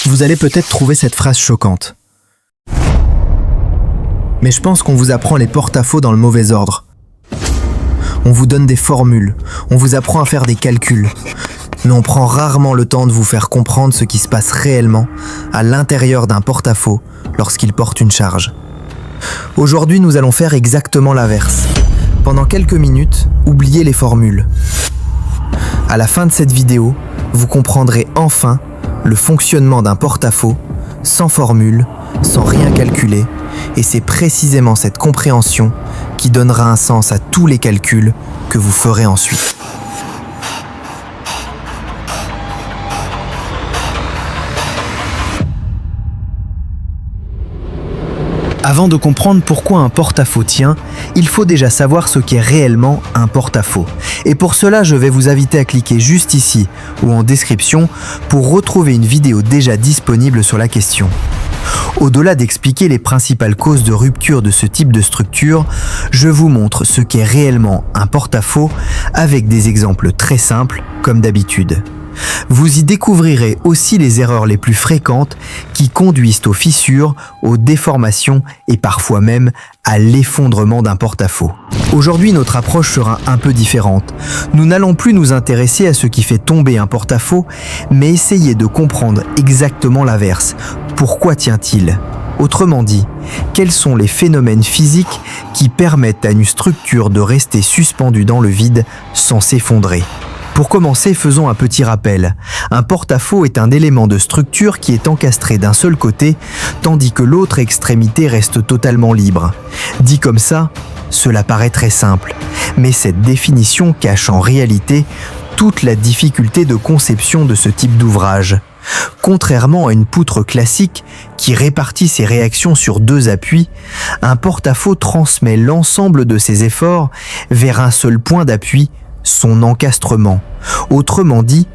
Vous allez peut-être trouver cette phrase choquante. Mais je pense qu'on vous apprend les porte-à-faux dans le mauvais ordre. On vous donne des formules, on vous apprend à faire des calculs, mais on prend rarement le temps de vous faire comprendre ce qui se passe réellement à l'intérieur d'un porte-à-faux lorsqu'il porte une charge. Aujourd'hui, nous allons faire exactement l'inverse. Pendant quelques minutes, oubliez les formules. À la fin de cette vidéo, vous comprendrez enfin le fonctionnement d'un porte-à-faux, sans formule, sans rien calculer, et c'est précisément cette compréhension qui donnera un sens à tous les calculs que vous ferez ensuite. Avant de comprendre pourquoi un porte-à-faux tient, il faut déjà savoir ce qu'est réellement un porte-à-faux. Et pour cela, je vais vous inviter à cliquer juste ici ou en description pour retrouver une vidéo déjà disponible sur la question. Au-delà d'expliquer les principales causes de rupture de ce type de structure, je vous montre ce qu'est réellement un porte-à-faux avec des exemples très simples comme d'habitude. Vous y découvrirez aussi les erreurs les plus fréquentes qui conduisent aux fissures, aux déformations et parfois même à l'effondrement d'un porte-à-faux. Aujourd'hui, notre approche sera un peu différente. Nous n'allons plus nous intéresser à ce qui fait tomber un porte-à-faux, mais essayer de comprendre exactement l'inverse. Pourquoi tient-il ? Autrement dit, quels sont les phénomènes physiques qui permettent à une structure de rester suspendue dans le vide sans s'effondrer ? Pour commencer, faisons un petit rappel. Un porte-à-faux est un élément de structure qui est encastré d'un seul côté, tandis que l'autre extrémité reste totalement libre. Dit comme ça, cela paraît très simple, mais cette définition cache en réalité toute la difficulté de conception de ce type d'ouvrage. Contrairement à une poutre classique qui répartit ses réactions sur deux appuis, un porte-à-faux transmet l'ensemble de ses efforts vers un seul point d'appui, son encastrement. Autrement dit,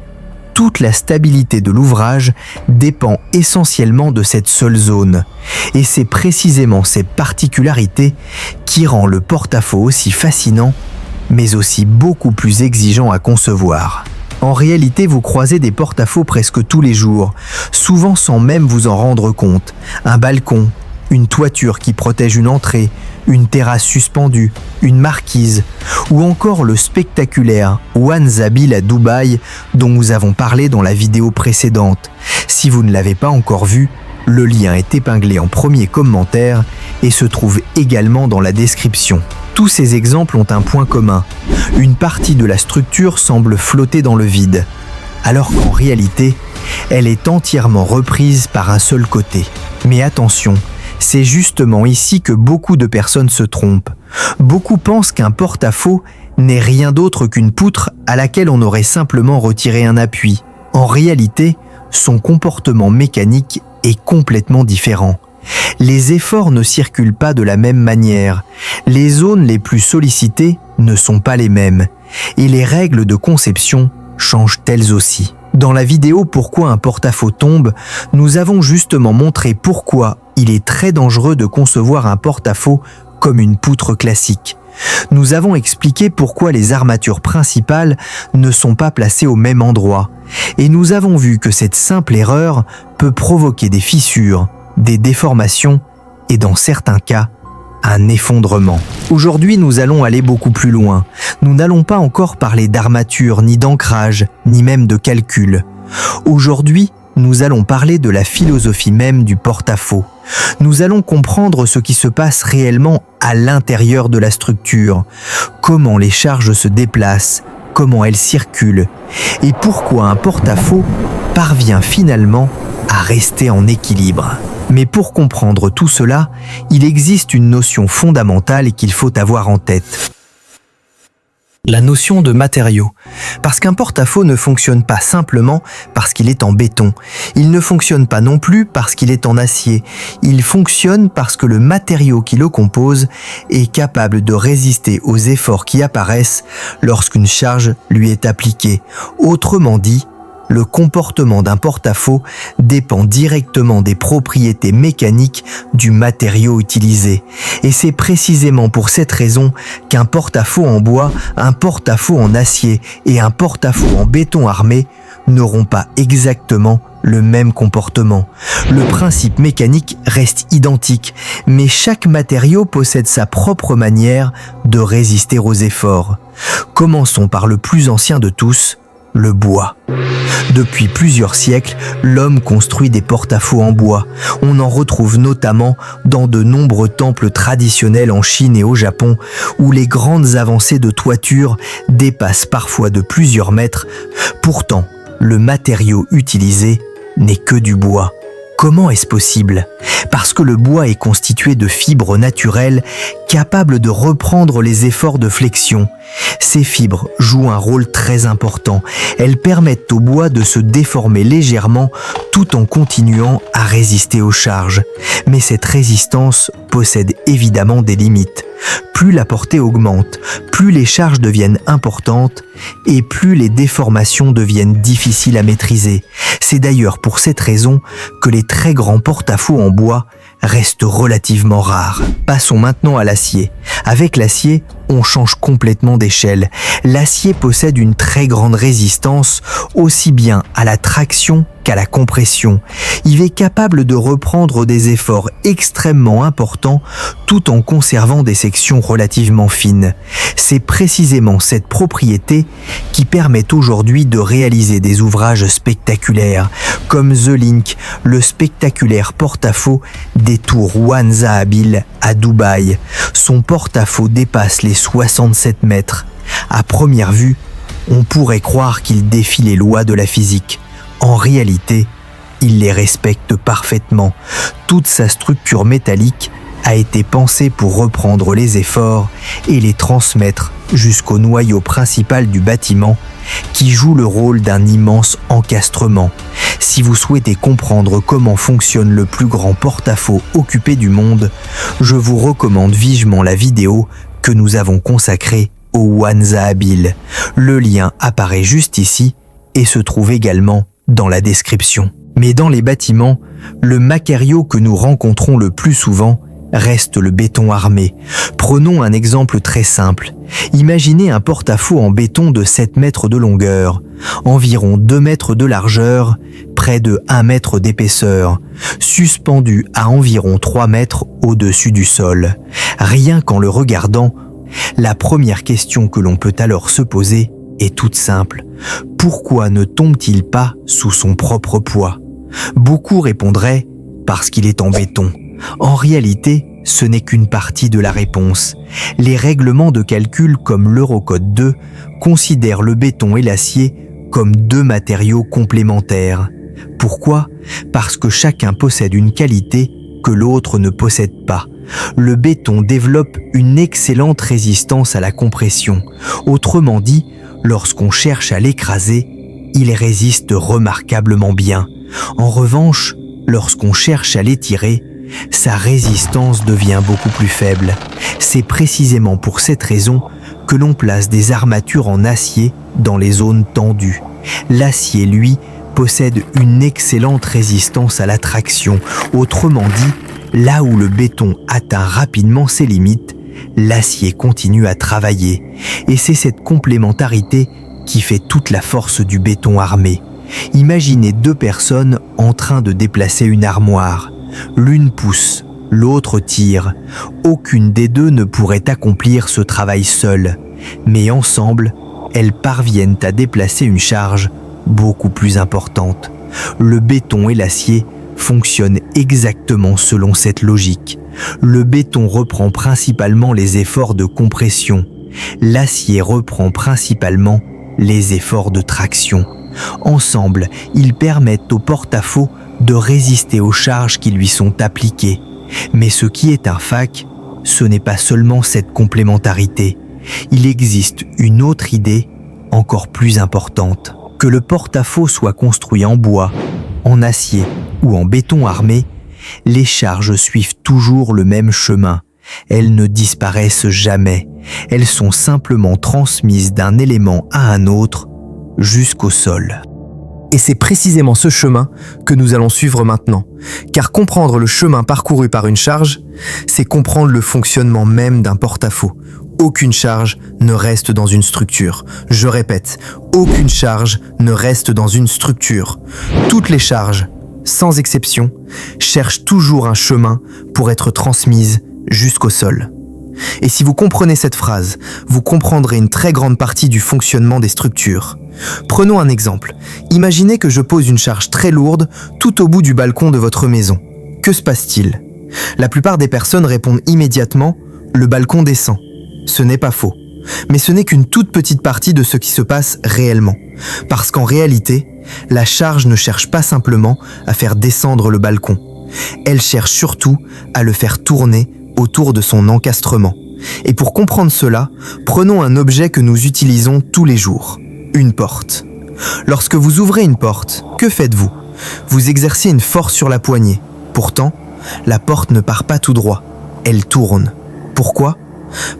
toute la stabilité de l'ouvrage dépend essentiellement de cette seule zone. Et c'est précisément cette particularité qui rend le porte-à-faux aussi fascinant, mais aussi beaucoup plus exigeant à concevoir. En réalité, vous croisez des porte-à-faux presque tous les jours, souvent sans même vous en rendre compte. Un balcon, une toiture qui protège une entrée, une terrasse suspendue, une marquise, ou encore le spectaculaire One Zabil à Dubaï dont nous avons parlé dans la vidéo précédente. Si vous ne l'avez pas encore vu, le lien est épinglé en premier commentaire et se trouve également dans la description. Tous ces exemples ont un point commun. Une partie de la structure semble flotter dans le vide, alors qu'en réalité, elle est entièrement reprise par un seul côté. Mais attention, c'est justement ici que beaucoup de personnes se trompent. Beaucoup pensent qu'un porte-à-faux n'est rien d'autre qu'une poutre à laquelle on aurait simplement retiré un appui. En réalité, son comportement mécanique est complètement différent. Les efforts ne circulent pas de la même manière. Les zones les plus sollicitées ne sont pas les mêmes. Et les règles de conception changent elles aussi. Dans la vidéo Pourquoi un porte-à-faux tombe, nous avons justement montré pourquoi il est très dangereux de concevoir un porte-à-faux comme une poutre classique. Nous avons expliqué pourquoi les armatures principales ne sont pas placées au même endroit. Et nous avons vu que cette simple erreur peut provoquer des fissures, des déformations et dans certains cas, un effondrement. Aujourd'hui, nous allons aller beaucoup plus loin. Nous n'allons pas encore parler d'armature, ni d'ancrage, ni même de calcul. Aujourd'hui, nous allons parler de la philosophie même du porte-à-faux. Nous allons comprendre ce qui se passe réellement à l'intérieur de la structure, comment les charges se déplacent, comment elles circulent, et pourquoi un porte-à-faux parvient finalement à rester en équilibre. Mais pour comprendre tout cela, il existe une notion fondamentale qu'il faut avoir en tête. La notion de matériau. Parce qu'un porte-à-faux ne fonctionne pas simplement parce qu'il est en béton. Il ne fonctionne pas non plus parce qu'il est en acier. Il fonctionne parce que le matériau qui le compose est capable de résister aux efforts qui apparaissent lorsqu'une charge lui est appliquée. Autrement dit, Le comportement d'un porte-à-faux dépend directement des propriétés mécaniques du matériau utilisé. Et c'est précisément pour cette raison qu'un porte-à-faux en bois, un porte-à-faux en acier et un porte-à-faux en béton armé n'auront pas exactement le même comportement. Le principe mécanique reste identique, mais chaque matériau possède sa propre manière de résister aux efforts. Commençons par le plus ancien de tous, le bois. Depuis plusieurs siècles, l'homme construit des porte-à-faux en bois. On en retrouve notamment dans de nombreux temples traditionnels en Chine et au Japon, où les grandes avancées de toiture dépassent parfois de plusieurs mètres. Pourtant, le matériau utilisé n'est que du bois. Comment est-ce possible? Parce que le bois est constitué de fibres naturelles capables de reprendre les efforts de flexion. Ces fibres jouent un rôle très important. Elles permettent au bois de se déformer légèrement tout en continuant à résister aux charges. Mais cette résistance possède évidemment des limites. Plus la portée augmente, plus les charges deviennent importantes et plus les déformations deviennent difficiles à maîtriser. C'est d'ailleurs pour cette raison que les très grands porte-à-faux en bois restent relativement rares. Passons maintenant à l'acier. Avec l'acier, on change complètement d'échelle. L'acier possède une très grande résistance, aussi bien à la traction qu'à la compression. Il est capable de reprendre des efforts extrêmement importants tout en conservant des sections relativement fines. C'est précisément cette propriété qui permet aujourd'hui de réaliser des ouvrages spectaculaires, comme The Link, le spectaculaire porte-à-faux des tours One Zahabil à Dubaï. Son porte-à-faux dépasse les 67 mètres. À première vue, on pourrait croire qu'il défie les lois de la physique. En réalité, il les respecte parfaitement. Toute sa structure métallique a été pensée pour reprendre les efforts et les transmettre jusqu'au noyau principal du bâtiment, qui joue le rôle d'un immense encastrement. Si vous souhaitez comprendre comment fonctionne le plus grand porte-à-faux occupé du monde, je vous recommande vivement la vidéo que nous avons consacrée au One Zahabil. Le lien apparaît juste ici et se trouve également dans la description. Mais dans les bâtiments, le matériau que nous rencontrons le plus souvent reste le béton armé. Prenons un exemple très simple. Imaginez un porte-à-faux en béton de 7 mètres de longueur, environ 2 mètres de largeur, près de 1 mètre d'épaisseur, suspendu à environ 3 mètres au-dessus du sol. Rien qu'en le regardant, la première question que l'on peut alors se poser est toute simple. Pourquoi ne tombe-t-il pas sous son propre poids? Beaucoup répondraient « parce qu'il est en béton ». En réalité, ce n'est qu'une partie de la réponse. Les règlements de calcul comme l'Eurocode 2 considèrent le béton et l'acier comme deux matériaux complémentaires. Pourquoi? Parce que chacun possède une qualité que l'autre ne possède pas. Le béton développe une excellente résistance à la compression. Autrement dit, lorsqu'on cherche à l'écraser, il résiste remarquablement bien. En revanche, lorsqu'on cherche à l'étirer, sa résistance devient beaucoup plus faible. C'est précisément pour cette raison que l'on place des armatures en acier dans les zones tendues. L'acier, lui, possède une excellente résistance à la traction. Autrement dit, là où le béton atteint rapidement ses limites, l'acier continue à travailler. Et c'est cette complémentarité qui fait toute la force du béton armé. Imaginez deux personnes en train de déplacer une armoire. L'une pousse, l'autre tire. Aucune des deux ne pourrait accomplir ce travail seule, mais ensemble, elles parviennent à déplacer une charge beaucoup plus importante. Le béton et l'acier fonctionnent exactement selon cette logique. Le béton reprend principalement les efforts de compression. L'acier reprend principalement les efforts de traction. Ensemble, ils permettent au porte-à-faux de résister aux charges qui lui sont appliquées. Mais ce qui est un fact, ce n'est pas seulement cette complémentarité. Il existe une autre idée encore plus importante. Que le porte-à-faux soit construit en bois, en acier ou en béton armé, les charges suivent toujours le même chemin. Elles ne disparaissent jamais. Elles sont simplement transmises d'un élément à un autre jusqu'au sol. Et c'est précisément ce chemin que nous allons suivre maintenant. Car comprendre le chemin parcouru par une charge, c'est comprendre le fonctionnement même d'un porte-à-faux. Aucune charge ne reste dans une structure. Je répète, aucune charge ne reste dans une structure. Toutes les charges, sans exception, cherchent toujours un chemin pour être transmises jusqu'au sol. Et si vous comprenez cette phrase, vous comprendrez une très grande partie du fonctionnement des structures. Prenons un exemple. Imaginez que je pose une charge très lourde tout au bout du balcon de votre maison. Que se passe-t-il? La plupart des personnes répondent immédiatement « le balcon descend ». Ce n'est pas faux. Mais ce n'est qu'une toute petite partie de ce qui se passe réellement. Parce qu'en réalité, la charge ne cherche pas simplement à faire descendre le balcon. Elle cherche surtout à le faire tourner autour de son encastrement. Et pour comprendre cela, prenons un objet que nous utilisons tous les jours. Une porte. Lorsque vous ouvrez une porte, que faites-vous? Vous exercez une force sur la poignée. Pourtant, la porte ne part pas tout droit. Elle tourne. Pourquoi?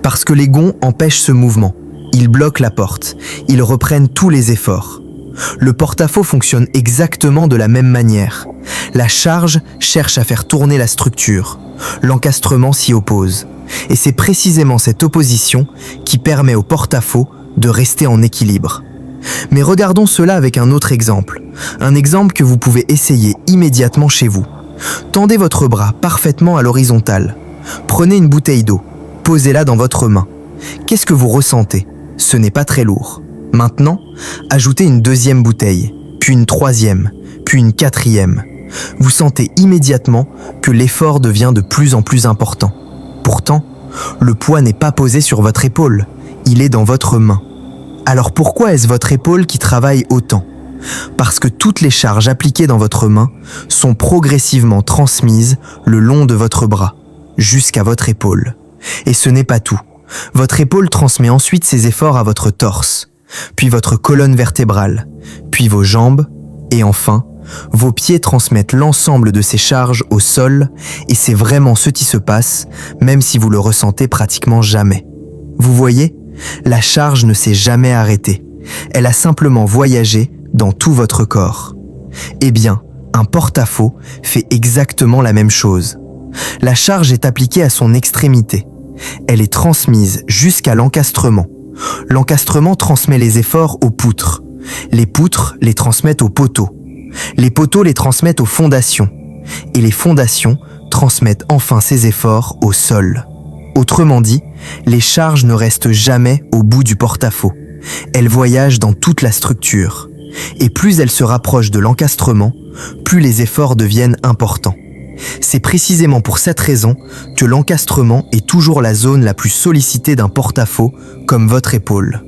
Parce que les gonds empêchent ce mouvement. Ils bloquent la porte. Ils reprennent tous les efforts. Le porte-à-faux fonctionne exactement de la même manière. La charge cherche à faire tourner la structure. L'encastrement s'y oppose. Et c'est précisément cette opposition qui permet au porte-à-faux de rester en équilibre. Mais regardons cela avec un autre exemple. Un exemple que vous pouvez essayer immédiatement chez vous. Tendez votre bras parfaitement à l'horizontale. Prenez une bouteille d'eau. Posez-la dans votre main. Qu'est-ce que vous ressentez? Ce n'est pas très lourd. Maintenant, ajoutez une deuxième bouteille, puis une troisième, puis une quatrième. Vous sentez immédiatement que l'effort devient de plus en plus important. Pourtant, le poids n'est pas posé sur votre épaule, il est dans votre main. Alors pourquoi est-ce votre épaule qui travaille autant? Parce que toutes les charges appliquées dans votre main sont progressivement transmises le long de votre bras, jusqu'à votre épaule. Et ce n'est pas tout. Votre épaule transmet ensuite ses efforts à votre torse, puis votre colonne vertébrale, puis vos jambes, et enfin, vos pieds transmettent l'ensemble de ces charges au sol, et c'est vraiment ce qui se passe, même si vous le ressentez pratiquement jamais. Vous voyez, la charge ne s'est jamais arrêtée. Elle a simplement voyagé dans tout votre corps. Eh bien, un porte-à-faux fait exactement la même chose. La charge est appliquée à son extrémité. Elle est transmise jusqu'à l'encastrement. L'encastrement transmet les efforts aux poutres. Les poutres les transmettent aux poteaux. Les poteaux les transmettent aux fondations. Et les fondations transmettent enfin ces efforts au sol. Autrement dit, les charges ne restent jamais au bout du porte-à-faux. Elles voyagent dans toute la structure. Et plus elles se rapprochent de l'encastrement, plus les efforts deviennent importants. C'est précisément pour cette raison que l'encastrement est toujours la zone la plus sollicitée d'un porte-à-faux, comme votre épaule.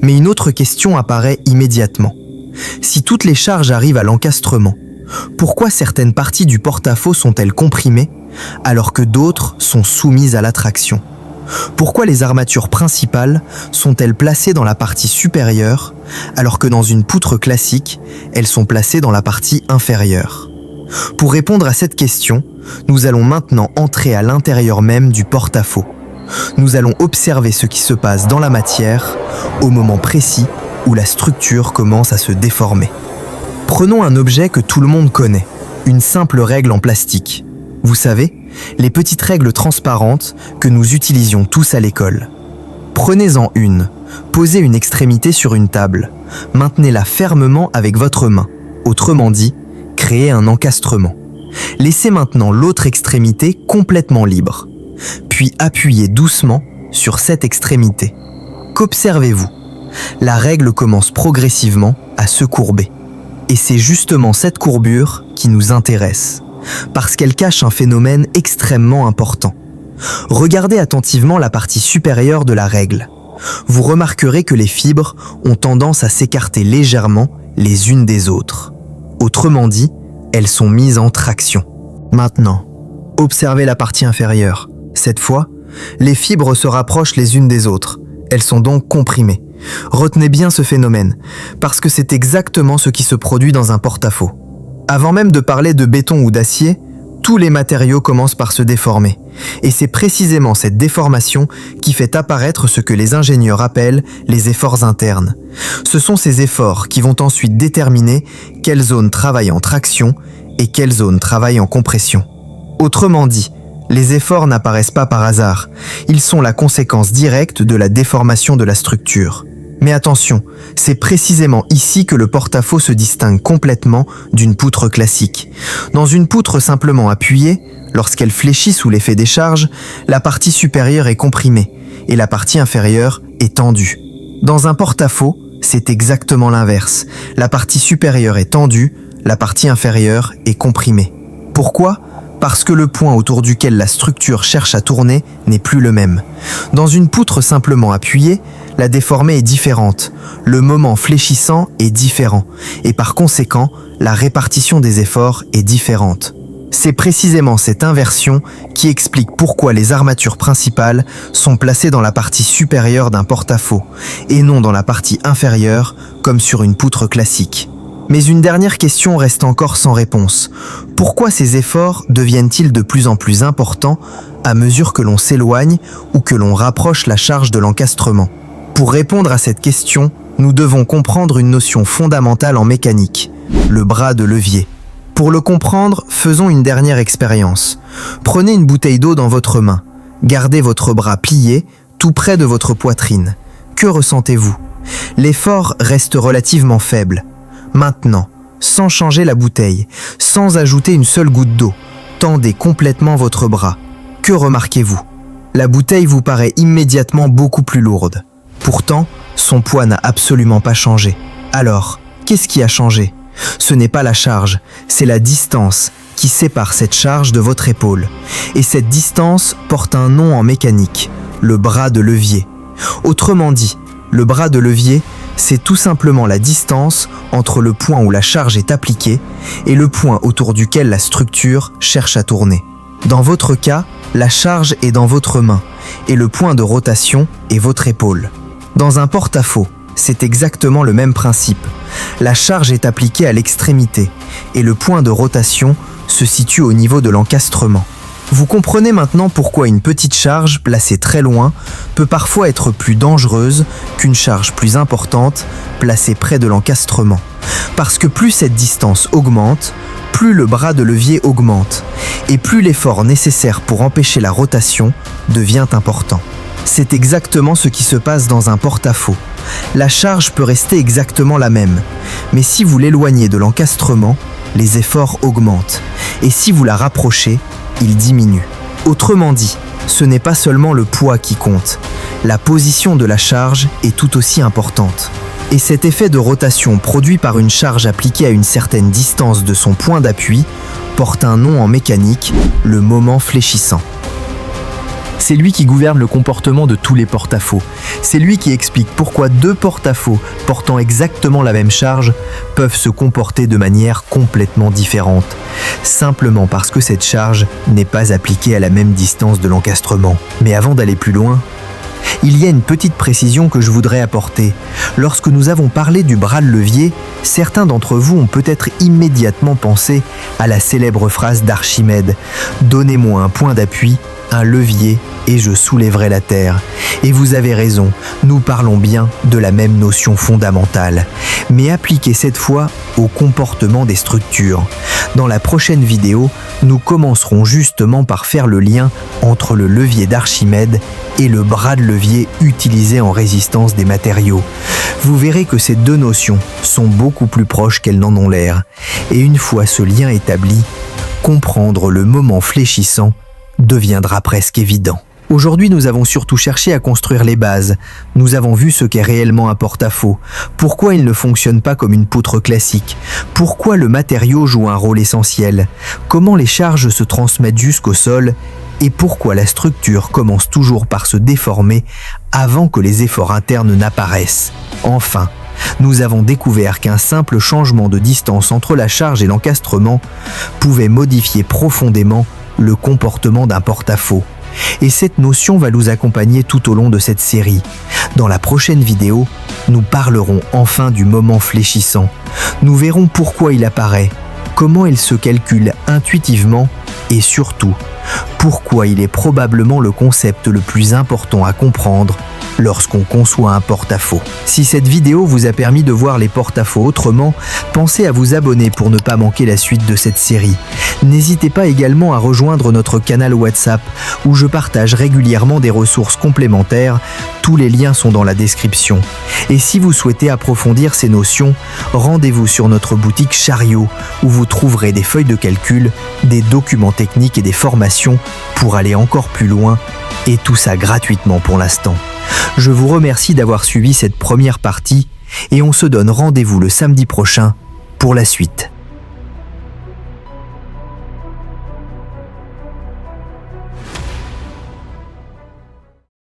Mais une autre question apparaît immédiatement. Si toutes les charges arrivent à l'encastrement, pourquoi certaines parties du porte-à-faux sont-elles comprimées, alors que d'autres sont soumises à l'attraction? Pourquoi les armatures principales sont-elles placées dans la partie supérieure, alors que dans une poutre classique, elles sont placées dans la partie inférieure? Pour répondre à cette question, nous allons maintenant entrer à l'intérieur même du porte-à-faux. Nous allons observer ce qui se passe dans la matière au moment précis où la structure commence à se déformer. Prenons un objet que tout le monde connaît, une simple règle en plastique. Vous savez, les petites règles transparentes que nous utilisions tous à l'école. Prenez-en une, posez une extrémité sur une table, maintenez-la fermement avec votre main, autrement dit, créez un encastrement. Laissez maintenant l'autre extrémité complètement libre, puis appuyez doucement sur cette extrémité. Qu'observez-vous? La règle commence progressivement à se courber. Et c'est justement cette courbure qui nous intéresse, parce qu'elle cache un phénomène extrêmement important. Regardez attentivement la partie supérieure de la règle. Vous remarquerez que les fibres ont tendance à s'écarter légèrement les unes des autres. Autrement dit, elles sont mises en traction. Maintenant, observez la partie inférieure. Cette fois, les fibres se rapprochent les unes des autres. Elles sont donc comprimées. Retenez bien ce phénomène, parce que c'est exactement ce qui se produit dans un porte-à-faux. Avant même de parler de béton ou d'acier, Tous les matériaux commencent par se déformer. Et c'est précisément cette déformation qui fait apparaître ce que les ingénieurs appellent les efforts internes. Ce sont ces efforts qui vont ensuite déterminer quelle zone travaille en traction et quelle zone travaille en compression. Autrement dit, les efforts n'apparaissent pas par hasard. Ils sont la conséquence directe de la déformation de la structure. Mais attention, c'est précisément ici que le porte-à-faux se distingue complètement d'une poutre classique. Dans une poutre simplement appuyée, lorsqu'elle fléchit sous l'effet des charges, la partie supérieure est comprimée et la partie inférieure est tendue. Dans un porte-à-faux, c'est exactement l'inverse. La partie supérieure est tendue, la partie inférieure est comprimée. Pourquoi ? Parce que le point autour duquel la structure cherche à tourner n'est plus le même. Dans une poutre simplement appuyée, la déformée est différente, le moment fléchissant est différent, et par conséquent, la répartition des efforts est différente. C'est précisément cette inversion qui explique pourquoi les armatures principales sont placées dans la partie supérieure d'un porte-à-faux, et non dans la partie inférieure, comme sur une poutre classique. Mais une dernière question reste encore sans réponse. Pourquoi ces efforts deviennent-ils de plus en plus importants à mesure que l'on s'éloigne ou que l'on rapproche la charge de l'encastrement ? Pour répondre à cette question, nous devons comprendre une notion fondamentale en mécanique, le bras de levier. Pour le comprendre, faisons une dernière expérience. Prenez une bouteille d'eau dans votre main. Gardez votre bras plié, tout près de votre poitrine. Que ressentez-vous ? L'effort reste relativement faible. Maintenant, sans changer la bouteille, sans ajouter une seule goutte d'eau, tendez complètement votre bras. Que remarquez-vous ? La bouteille vous paraît immédiatement beaucoup plus lourde. Pourtant, son poids n'a absolument pas changé. Alors, qu'est-ce qui a changé ? Ce n'est pas la charge, c'est la distance qui sépare cette charge de votre épaule. Et cette distance porte un nom en mécanique, le bras de levier. Autrement dit, le bras de levier, c'est tout simplement la distance entre le point où la charge est appliquée et le point autour duquel la structure cherche à tourner. Dans votre cas, la charge est dans votre main et le point de rotation est votre épaule. Dans un porte-à-faux, c'est exactement le même principe. La charge est appliquée à l'extrémité et le point de rotation se situe au niveau de l'encastrement. Vous comprenez maintenant pourquoi une petite charge placée très loin peut parfois être plus dangereuse qu'une charge plus importante placée près de l'encastrement. Parce que plus cette distance augmente, plus le bras de levier augmente et plus l'effort nécessaire pour empêcher la rotation devient important. C'est exactement ce qui se passe dans un porte-à-faux. La charge peut rester exactement la même, mais si vous l'éloignez de l'encastrement, les efforts augmentent et si vous la rapprochez, il diminue. Autrement dit, ce n'est pas seulement le poids qui compte, la position de la charge est tout aussi importante. Et cet effet de rotation produit par une charge appliquée à une certaine distance de son point d'appui porte un nom en mécanique, le moment fléchissant. C'est lui qui gouverne le comportement de tous les porte-à-faux. C'est lui qui explique pourquoi deux porte-à-faux portant exactement la même charge peuvent se comporter de manière complètement différente, simplement parce que cette charge n'est pas appliquée à la même distance de l'encastrement. Mais avant d'aller plus loin, il y a une petite précision que je voudrais apporter. Lorsque nous avons parlé du bras de levier, certains d'entre vous ont peut-être immédiatement pensé à la célèbre phrase d'Archimède « Donnez-moi un point d'appui, un levier et je soulèverai la terre ». Et vous avez raison, nous parlons bien de la même notion fondamentale, mais appliquée cette fois au comportement des structures. Dans la prochaine vidéo, nous commencerons justement par faire le lien entre le levier d'Archimède et le bras de levier utilisé en résistance des matériaux. Vous verrez que ces deux notions sont beaucoup plus proches qu'elles n'en ont l'air. Et une fois ce lien établi, comprendre le moment fléchissant deviendra presque évident. Aujourd'hui, nous avons surtout cherché à construire les bases. Nous avons vu ce qu'est réellement un porte-à-faux, pourquoi il ne fonctionne pas comme une poutre classique, pourquoi le matériau joue un rôle essentiel, comment les charges se transmettent jusqu'au sol et pourquoi la structure commence toujours par se déformer avant que les efforts internes n'apparaissent. Enfin, nous avons découvert qu'un simple changement de distance entre la charge et l'encastrement pouvait modifier profondément le comportement d'un porte-à-faux. Et cette notion va nous accompagner tout au long de cette série. Dans la prochaine vidéo, nous parlerons enfin du moment fléchissant. Nous verrons pourquoi il apparaît, comment il se calcule intuitivement et surtout, pourquoi il est probablement le concept le plus important à comprendre lorsqu'on conçoit un porte-à-faux. Si cette vidéo vous a permis de voir les porte-à-faux autrement, pensez à vous abonner pour ne pas manquer la suite de cette série. N'hésitez pas également à rejoindre notre canal WhatsApp où je partage régulièrement des ressources complémentaires, tous les liens sont dans la description. Et si vous souhaitez approfondir ces notions, rendez-vous sur notre boutique Chariot où vous trouverez des feuilles de calcul, des documents techniques et des formations pour aller encore plus loin, et tout ça gratuitement pour l'instant. Je vous remercie d'avoir suivi cette première partie et on se donne rendez-vous le samedi prochain pour la suite.